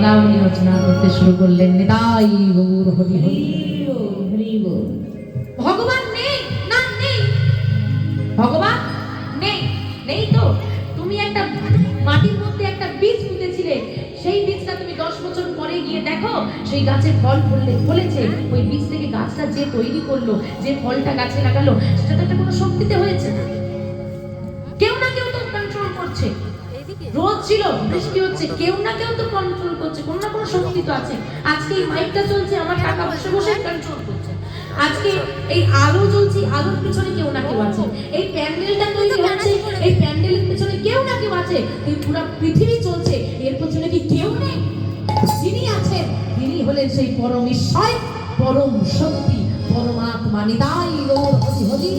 পদাবলী রচনা করতে শুরু করলেন। নিতাই গৌর হরি হরি হরি বল। ভগবান নেই না, নেই ভগবান নেই, নেই তো তুমি একটা মাটির মধ্যে একটা বীজ পুঁতেছিলে, সেই বীজটা তুমি 10 বছর পরে গিয়ে দেখো সেই গাছে ফল ফলেছে। ওই বীজ থেকে গাছটা যে তৈরি করলো, যে ফলটা গাছে লাগালো, সেটা তো একটা কোনো শক্তিতে হয়েছে না। কেউ না কেউ তো কন্ট্রোল করছে। রোদ ছিল, বৃষ্টি হচ্ছে, কেউ না কেউ তো কন্ট্রোল করছে, কোনো না কোনো শক্তি তো আছে। আজকে এই মাইকটা চলছে, আমার টাকা বসে বসে কন্ট্রোল করছে। আজকে এই আলো জ্বলছে, আলোর পিছনে কেউ না কেউ আছে। এই প্যান্ডেলটা তৈরি হচ্ছে, এই প্যান্ডেলের পিছনে কেউ না কেউ আছে। এই পুরো পৃথিবী চলছে, এর পিছনে কি কেউ নেই? যিনি আছেন তিনি হলেন সেই পরম ঈশ্বর, পরম শক্তি, পরমাত্মা। নিতাই গৌর হরি হরি।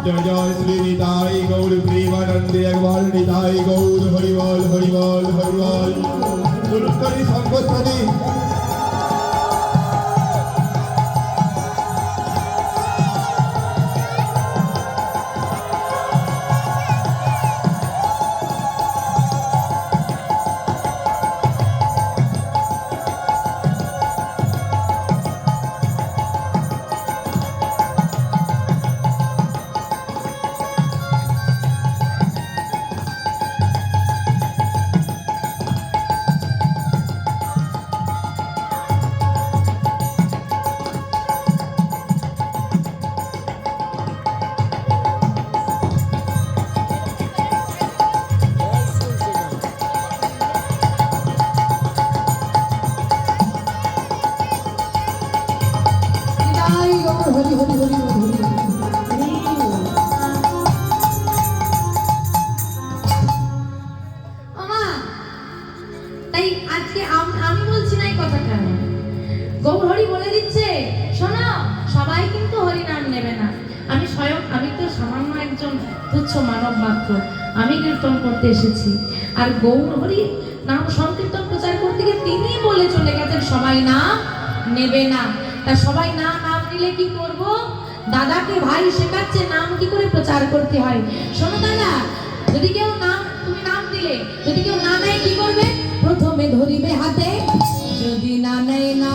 जय जय श्री निताई गौर प्रेमानंदे अगवाल निताई गौर हरिवाल हरिवाल हरिवाल गुरुकरी संपत्ति মানব মাত্র, আমি কীর্তন করতে এসেছি। আর গৌর হরি নাম সংকীর্তন প্রচার করতে গিয়ে তিনি বলে চলে গেছেন সবাই নাম নেবে না। তা সবাই নাম নিলে কি করব? দাদাকে ভাই শেখাচ্ছে নাম কি করে প্রচার করতে হয়। শোনো দাদা, যদি কেউ নাম, তুমি নাম দিলে, যদি কেউ না নেয় কি করবে? প্রথমে ধরিবে হাতে, যদি না নেয় না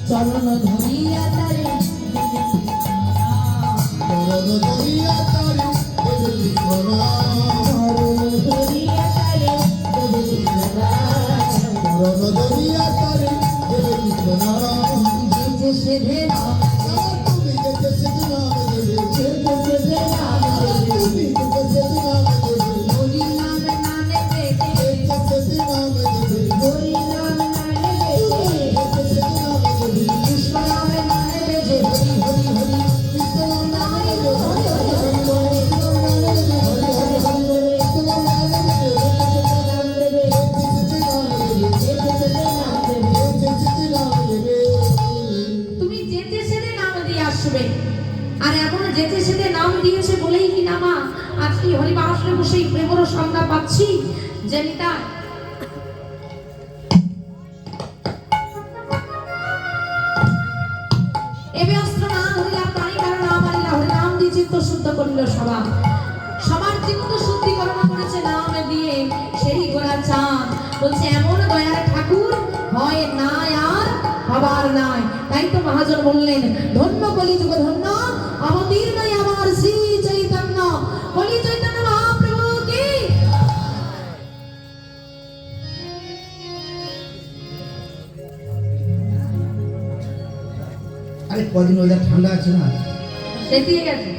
চরণ ধরিয়া তারে চরণ ধরিয়া তারে চরণ ধরিয়া তারে চরণ ধরিয়া তারে যে সেধে নাম তুমি যে সেধে নাম দেবে যে সেধে নাম দেবে তুমি যে সেধে নাম দেবে হরি নাম না নেবে যে সেধে নাম দেবে হরি নাম না নেবে যে সেধে নাম দেবে কৃষ্ণ নাম না নেবে যে হরি হরি হরি কৃষ্ণ নাম না নেবে হরি হরি হরি হরি কৃষ্ণ নাম না নেবে হরি হরি হরি কৃষ্ণ নাম না নেবে নাম দেবে যে সেধে নাম দেবে যে সেধে নাম দেবে যে সেধে নাম দেবে। তুমি যেতে সেধে নাম দিয়ে আসবে। আর এমন যেতে সেধে নাম দিয়েছে বলেই কি নামা আজকে হরিবাসরে বসেই প্রেমর সংজ্ঞা পাচ্ছি। জেনিতা এবে অস্ত্র না হইলা প্রাণী কারণ আমারিলা হরি নাম দিয়ে চিত্ত শুদ্ধ করিল সভা। সবার চিত্ত শুদ্ধিকরণ করেছে নাম দিয়ে সেই গোড়া চাঁদ। বলছে এমন দয়ার ঠাকুর হয় না আর হবার নাই। তাই তো মহাজন বললেন ধন্য কলিযুগ ধন্য অবতীর্ণ আমার শ্রী চৈতন্য। কলি চৈতন্য মহাপ্রভু কি। আরে কদিন ওদের ঠান্ডা আছে না, সেতিয়ে গেছে।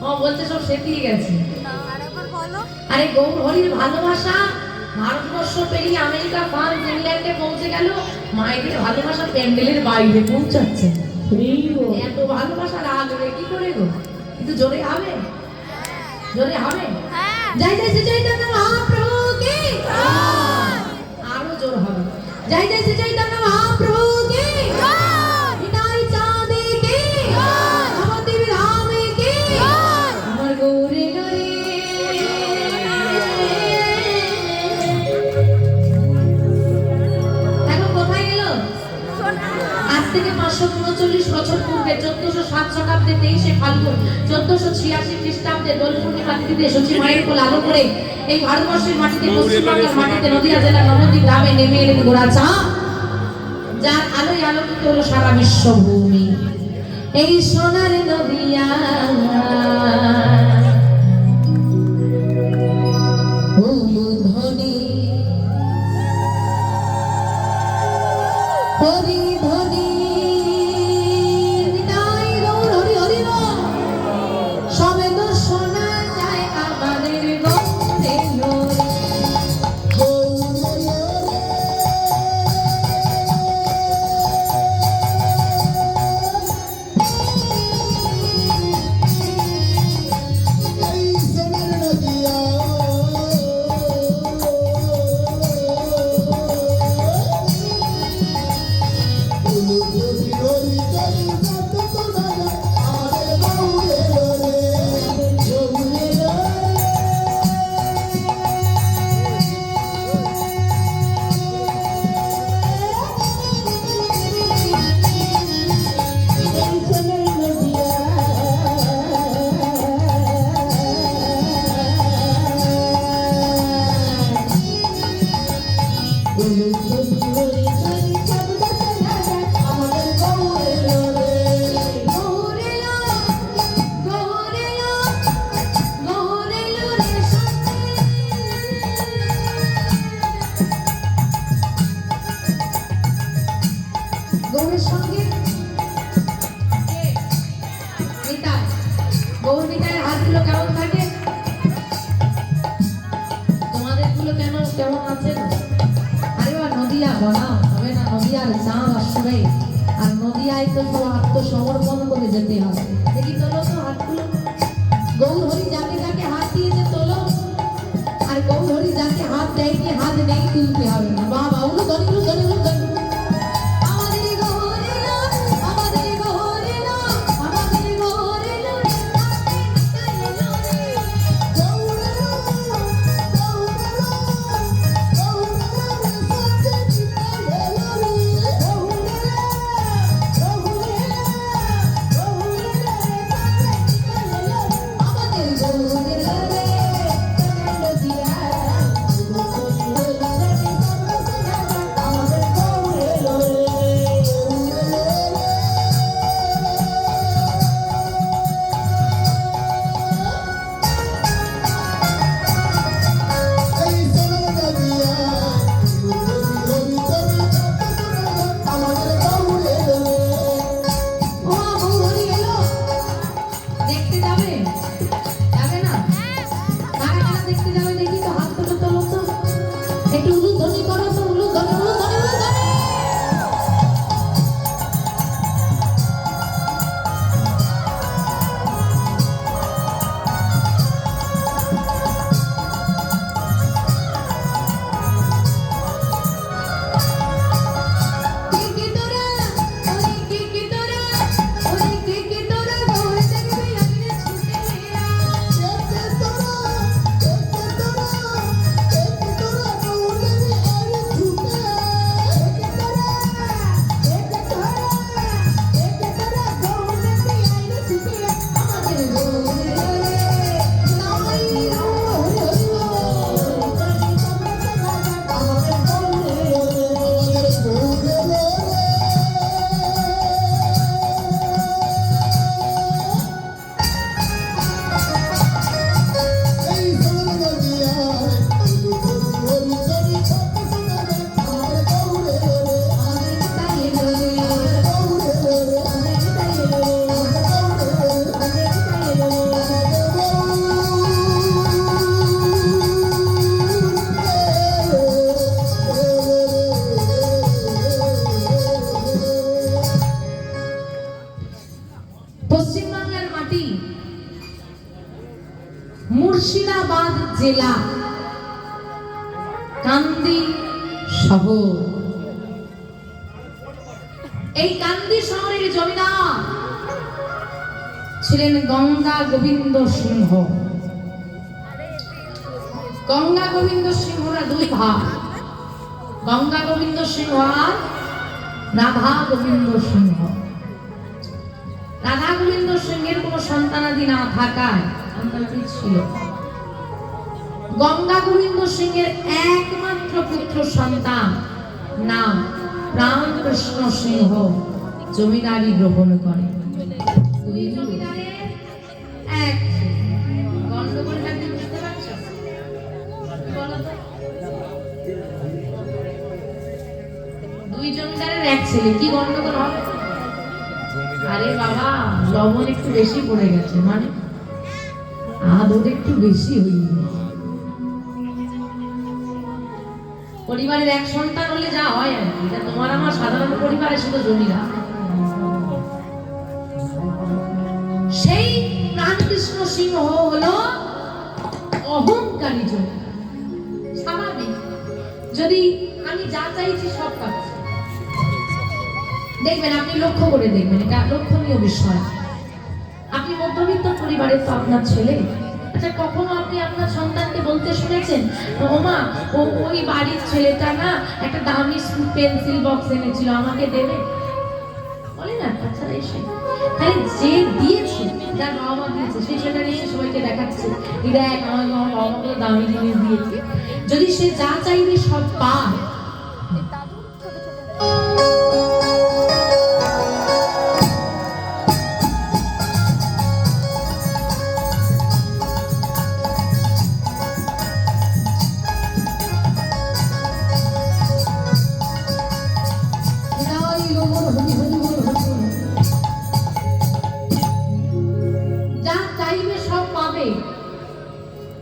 ও বলছে সব সেতিয়ে গেছে। আরে গৌর হরির ভালোবাসা ভারতবর্ষ পেরিয়ে আমেরিকা, ফ্রান্স, ইংল্যান্ডে পৌঁছে গেল। মায়েদের ভালোবাসা প্যান্ডেলের বাইরে পৌঁছাচ্ছে। এত ভালোবাসা রাখবে কি করে গো? জোরে হবে, জোরে হবে। জয় জয় শ্রী চৈতন্য মহাপ্রভু কি, আরো জোর হবে। জয় জয় শ্রী চৈতন্য মহাপ্রভু কি, নিতাই চাঁদে কি, নবদ্বীপ ধামে কি, আমার গৌরে গৌরে। এখন কোথায় গেল? আজ থেকে 539 বছর পূর্বে 1407 শতাব্দে 23শে ফাল্গুন 1486 খ্রিস্টাব্দে দোল পূর্ণিমা তিথিতে সচি মায়ের কোল আলো করে এই ভারতবর্ষের মাটিতে, পশ্চিমবঙ্গের মাটিতে, নদিয়া জেলার নবদ্বীপ গ্রামে নেমে এলেন গোরাচা, যার আলোয় আলোকিত হলো সারা বিশ্বভূমি। এই সোনার নদিয়া ধ্বনি হরি ধ্বনি, নিতাই গৌর হরি হরি বল। সবে তো শোনা যায় আমাদের গৌরে গৌরে। গৌরের সঙ্গে নিতাই, গৌর নিতাইয়ের হাতগুলো কেমন থাকে? তোমাদের গুলো কেন কেমন আছে? আরে বা নদিয়া বানাও হবে না, নদিয়ার চাঁদ আসবে, আর নদিয়ায় তো সব আত্মসমর্পণ করে যেতে হবে। দেখি তোলো তো হাতগুলো। গৌর হরি যাকে যাকে হাত দিয়েছে তোলো, আর গৌর হরি যাকে হাত দেয়নি হাত নেই তুলতে হবে না। বাবা ওগুলো ধরে ধরে ধরে মুর্শিদাবাদ জেলা, কান্দি শহর। এই কান্দি শহরের জমিদার ছিলেন গঙ্গা গোবিন্দ সিংহ। গঙ্গা গোবিন্দ সিংহরা দুই ভাই, গঙ্গা গোবিন্দ সিংহ আর রাধা গোবিন্দ সিংহ। রাধা গোবিন্দ সিংহের কোন সন্তানাদি না থাকায় সন্তানাদি ছিল, গঙ্গা গোবিন্দ সিংহের একমাত্র পুত্র সন্তান নাম রামকৃষ্ণ সিংহ জমিদারি গ্রহণ করে। দুই জমিদারের এক গন্ডগোলটা কি বুঝতে পারছো? বলো তো। দুই জমিদারের এক ছেলে, কি গন্ডগোল হবে? আরে বাবা, লবণ একটু বেশি পড়ে গেছে, মানে আদর একটু বেশি হয়ে গেছে। পরিবারের এক সন্তান হলে যা হয় আর কি, তোমার আমার সাধারণ পরিবারে শুধু জমিদার। সেই রামকৃষ্ণ সিংহ হলো অহংকারী জমিদার। স্বাভাবিক, যদি আমি যা চাইছি সব পাচ্ছি। দেখবেন, আপনি লক্ষ্য করে দেখবেন, এটা লক্ষণীয় বিষয়। আপনি মধ্যবিত্ত পরিবারের তো আপনার ছেলে, আচ্ছা কখনো আপনি আপনার সন্তানকে বলতে শুনেছেন, ও মা, ওই বাড়ির ছেলেটা না একটা দামি পেন্সিল বক্স এনেছিল, আমাকে দেবে? বলে না? তাছাড়া এসে তাহলে যে দিয়েছে, যার বাবা মা দিয়েছে, সে সেটা নিয়ে সবাইকে দেখাচ্ছে, দেখ আমার বাবা মাকে দামি জিনিস দিয়েছে। যদি সে যা চাইবে সব পায়,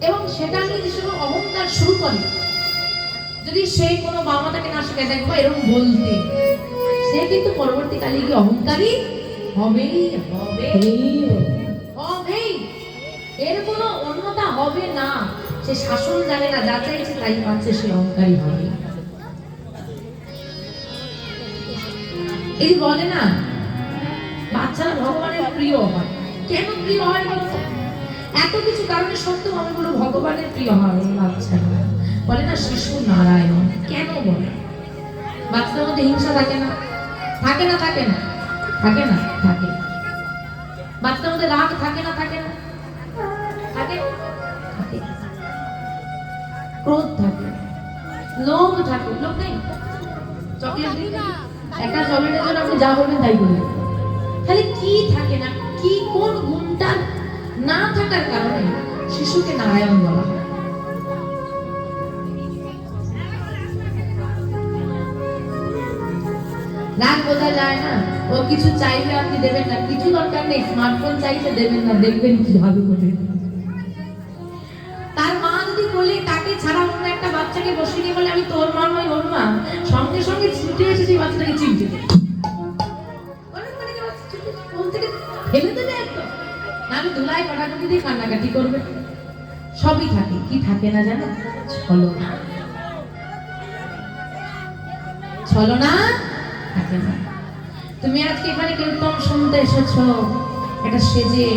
এবং সেটা নিয়ে যে সময় অহংকার শুরু করে, যদি সে কোনো বাবা মাতাকে না শেখায়, দেখবো এরকম বলতে, সে কিন্তু পরবর্তীকালে গিয়ে অহংকারী হবেই হবে, হবেই। এর কোনো অন্যতা হবে না। সে শাসন জানে না, যা চাইছে তাই পাচ্ছে, সে অহংকারী হবে। এই বলে না, বাচ্চারা ভগবানের প্রিয় হয়। কেন প্রিয় হয় বলতো? এত কিছু কারণে সত্ত্বেও আমি বলবো ভগবানের প্রিয় হয় বাচ্চারা। বলে না শিশু নারায়ণ। কেন বলে? বাচ্চার মধ্যে হিংসা থাকে না? থাকে না? থাকে না? থাকে না? থাকে। বাচ্চার মধ্যে রাগ থাকে না? থাকে না? থাকে। থাকে। ক্রোধ থাকে, লোভ থাকে। লোভ নেই? চকলেট দিন না, একটা চকলেটের জন্য আপনি যা বলবেন তাই বলবেন। তাহলে কি থাকে না? কি কোন গুণটা না থাকার কারণে শিশুকে নারায়ণ বলা হয়? রাগ বোঝা যায় না। ও কিছু চাইলে আপনি দেবেন না, কিছু দরকার নেই, স্মার্টফোন চাইছে দেবেন না, দেখবেন কিভাবে করে। তার মা যদি বলে তাকে ছাড়া অন্য একটা বাচ্চাকে বসিয়ে নিয়ে বলে আমি তোর মা নই ওর মা, সঙ্গে সঙ্গে ছুটে এসে সেই বাচ্চাটাকে চিনতে দেবে, ফেলে দেবে একদম, না আমি ধুলাই কাটাকুটি দিয়ে কান্নাকাটি করবে। সবই থাকে। কি থাকে না জানো? ছলনা। ছলনা থাকে না। তুমি আজকে এখানে কীর্তন শুনতে এসেছো, একটা সেজে,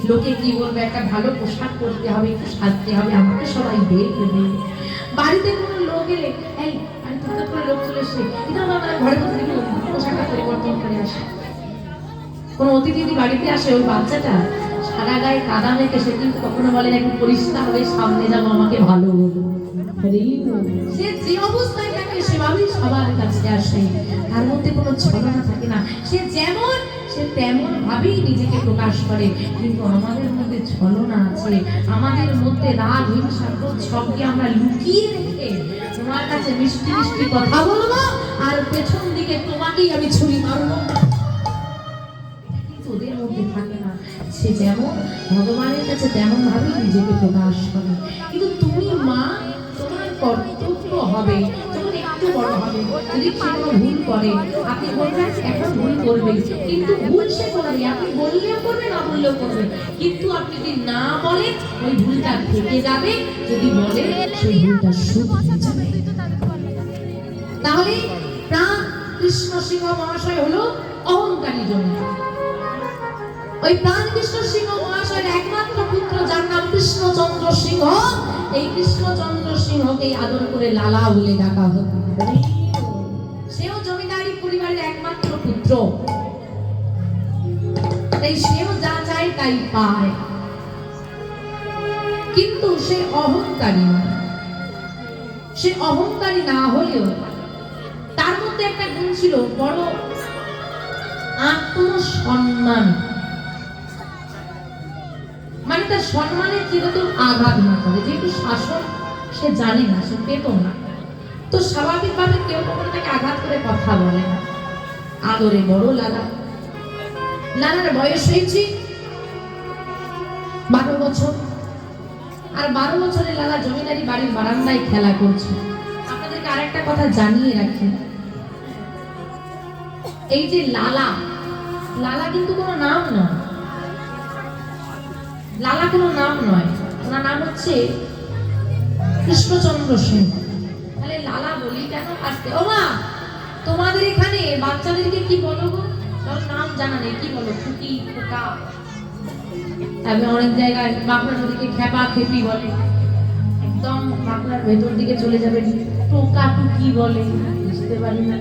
লোকে কি বলবে, একটা ভালো পোশাক পরতে হবে, একটু সাজতে হবে, আমাকে সবাই দেখবে। বাড়িতে কোনো লোক এলে, এই আমি টুকটাক করে লোক চলে এসে কিন্তু আমরা ঘরে বসে দেখি পোশাকটা পরিবর্তন করে আসে। কোনো অতিথি যদি বাড়িতে আসে, ওই বাচ্চাটা সারা গায়ে কাদা মেখে, সে কিন্তু কখনো বলে না একটু পরিষ্কার হয়ে সামনে যাবো, আমাকে ভালো বলবো। সে যে অবস্থায় থাকে সেভাবেই সবার কাছে আসে, তার মধ্যে কোনো ছলনা থাকে না। সে যেমন, সে তেমন ভাবেই নিজেকে প্রকাশ করে। কিন্তু আমাদের মধ্যে ছলনা আছে, আমাদের মধ্যে রাগ, হিংসা, ক্রোধ সবকে আমরা লুকিয়ে রেখে তোমার কাছে মিষ্টি মিষ্টি কথা বলবো, আর পেছন দিকে তোমাকেই আমি ছুরি মারবো। ওদের মধ্যে থাকে না। সে যেমন ভগবানের কাছে তেমন ভাবেই নিজেকে প্রকাশ করে। কিন্তু তুমি মা, তোমার কর্তব্য হবে যখন একটু একটু বড় হবে, যদি সে কোনো ভুল করে আপনি বলবেন এখন ভুল করবে, কিন্তু ভুল সে করবে, আপনি বললেও করবে না বললেও করবে, কিন্তু আপনি যদি না বলেন ওই ভুলটা থেকে যাবে, যদি বলেন সেই ভুলটা শুধরে যাবে। তাহলে প্রাণ কৃষ্ণ সিংহ মহাশয় হলো অহংকারী জমিদার। ওই প্রাণ কৃষ্ণ সিংহ মহাশয়ের একমাত্র পুত্র যার নাম কৃষ্ণচন্দ্র সিংহ, এই কৃষ্ণচন্দ্র সিংহকে আদর করে লালা বলে ডাকা হতো। সেও জমিদারি পরিবারের একমাত্র পুত্র, তাই সেও যা চায় তাই পায়, কিন্তু সে অহংকারী নয়। সে অহংকারী না হলেও তার মধ্যে একটা গুণ ছিল, বড় আত্মসম্মান, মানে তার সম্মানের চিরতর আঘাত না করে। যেহেতু শাসন সে জানে না, সে পেত না, তো স্বাভাবিকভাবে কেউ কখনো তাকে আঘাত করে কথা বলে না। আদরে বড় লালা। লালার বয়স হয়েছে 12 বছর, আর 12 বছরে লালা জমিদারি বাড়ির বারান্দায় খেলা করছে। আপনাদেরকে আরেকটা কথা জানিয়ে রাখি, এই যে লালা, লালা কিন্তু কোনো নাম নয়, লালা কোনো নাম নয়, ওনার নাম হচ্ছে কৃষ্ণচন্দ্র সিংহ। তাহলে লালা বলি কেন? আসতে ও মা, তোমাদের এখানে বাচ্চাদেরকে কি বলো গো? তোর নাম জানা নেই, কি বলো? খুকি, খোকা। তবে অনেক জায়গায় বাঁকুড়ার ওদিকে খেপা খেপি বলে, একদম বাঁকুড়ার ভেতর দিকে চলে যাবে টোকা টুকি বলে, বুঝতে পারি না।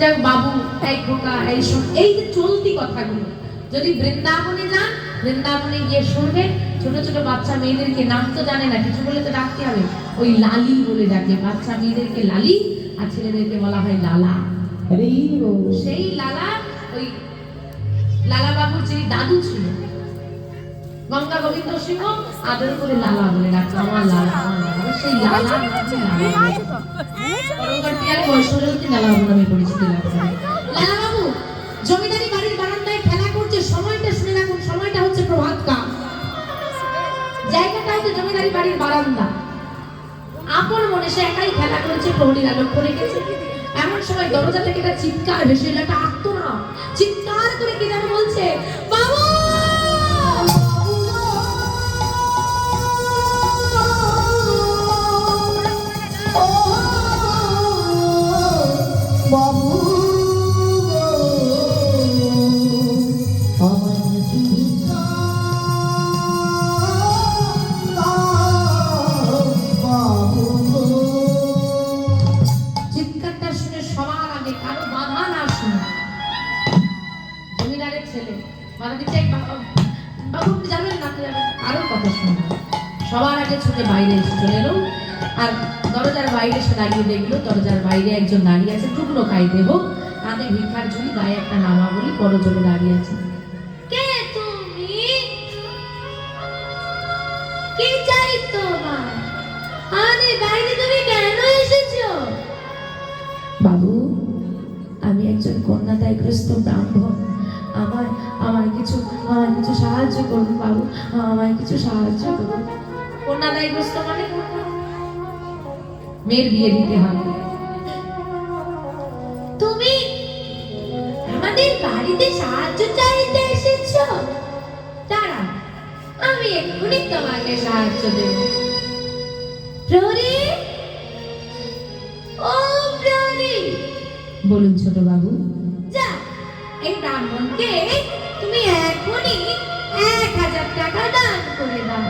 যাক বাবু, এই খোকা, এই সব, এই যে চলতি কথাগুলো যদি বৃন্দাবনে যান, বৃন্দাবনে গিয়ে শুনবেন ছোট ছোট বাচ্চা মেয়েদেরকে, নাম তো জানে না, কিছু বলে তো ডাকতে হবে, ওই লালি বলে ডাকে। বাচ্চা মেয়েদেরকে লালি আর ছেলেদেরকে বলা হয় লালা। সেই লালা, ওই লালা বাবুর যিনি দাদু ছিল গঙ্গা গোবিন্দ সিংহ, আদর করে লালা বলে ডাকতো, আমার লালা, আমার লালা। সেই লালা পরবর্তীকালে বৈষ্ণবী লালা বাবু নামে পরিচিত লাভ করে। লালা বাবু জমিদারি বাড়ির বারান্দায় খেলা করছে, সময়টা শুনে রাখুন, সময়টা হচ্ছে প্রভাতকাল, জায়গাটা হচ্ছে জমিদারি বাড়ির বারান্দা। আপন মনে সে একাই খেলা করেছে, প্রহরীরা লক্ষ্য রেখেছে। এমন সময় দরজা থেকে একটা চিৎকার ভেসে এলো, একটা আর্তনাদ, চিৎকার করে কি যেন বলছে, বাবু সবার আগে ছুটে বাইরে এসে চলে এলো, আর দরজার বাইরে এসে দাঁড়িয়ে দেখলো দরজার বাইরে একজন দাঁড়িয়ে আছে, টুকরো খাই দেব, কাঁধে ভিক্ষার ঝুলি, গায়ে একটা নামা বলি, বড় জোরে দাঁড়িয়ে আছে। কে তুমি? কি চাই তোমার? আমাদের বাড়িতে তুমি কেন এসেছো? বাবু, আমি একজন কন্যাদায়গ্রস্ত ব্রাহ্মণ, আমার কিছু সাহায্য করুন বাবু, আমায় কিছু সাহায্য করুন। কন্যাদায়গ্রস্ত মানে মেয়ের বিয়ে দিতে হবে। তুমি আমাদের বাড়িতে সাহায্য চাইতে এসেছো? দাঁড়া, আমি এক্ষুনি তোমাকে সাহায্য দেব। প্রহরী, ও প্রহরী, বলুন ছোট বাবু। যা, এই ব্রাহ্মণকে তুমি এখনই 1000 টাকা দান করে দাও।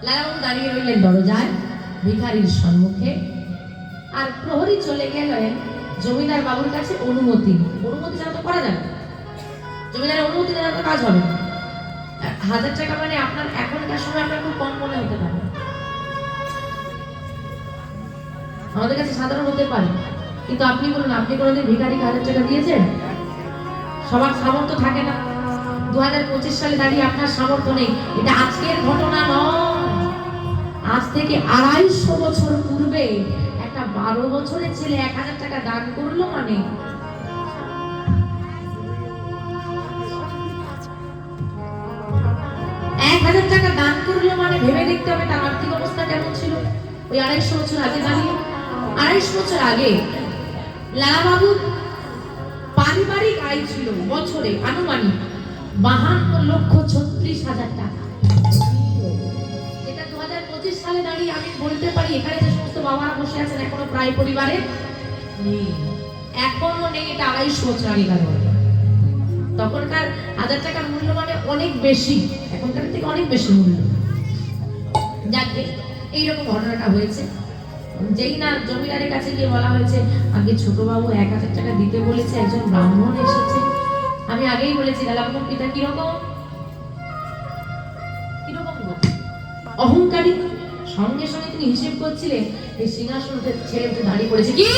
লালাবাবু দাঁড়িয়ে রইলেন দরজায় ভিখারির সম্মুখে, আর প্রহরী চলে গেলেন জমিদার বাবুর কাছে অনুমতি। অনুমতি ছাড়া তো করা যাবে, জমিদারের অনুমতি ছাড়া তো কাজ হবে না। 1000 টাকা মানে আপনার এখনকার সময় আপনার খুব কম মনে হতে পারে, আমাদের কাছে সাধারণ হতে পারে, কিন্তু আপনি বলুন, আপনি কোনোদিন ভিখারিকে 1000 টাকা দিয়েছেন? সবার সামর্থ্য থাকে না। 2025 সালে দাঁড়িয়ে আপনার সামর্থ্য নেই, এটা আজকের ঘটনা নয়। আজ থেকে 250 বছর পূর্বে একটা 12 বছরের ছেলে 1000 টাকা দান করলো, মানে 1000 টাকা টাকা দান করলো মানে ভেবে দেখতে হবে তার আর্থিক অবস্থা কেমন ছিল। ওই 250 বছর আগে দাঁড়িয়ে, 250 বছর আগে লালাবাবু পারিবারিক আয় ছিল বছরে আনুমানিক 52,36,000 টাকা। এটা 2025 সালে দাঁড়িয়ে আমি বলতে পারি এখানে যে সমস্ত বাবারা বসে আছেন এখনো প্রায় পরিবারে নেই, এখনো নেই। এটা 250 বছর আগেকার ঘটনা। তখনকার 1000 টাকার মূল্য মানে অনেক বেশি, এখনকার থেকে অনেক বেশি মূল্য। যাকে এইরকম ঘটনাটা হয়েছে, যেই না জমিদারের কাছে গিয়ে বলা হয়েছে আগে ছোট বাবু 1000 টাকা দিতে বলেছে, একজন ব্রাহ্মণ এসেছে। আমি আগেই বলেছি লালাবাবুর পিতা কিরকম কিরকম গো? অহংকারী। সঙ্গে সঙ্গে তিনি হিসেব করছিলেন, এই সিংহাসন ছেড়ে উঠে দাঁড়িয়ে পড়েছে, কি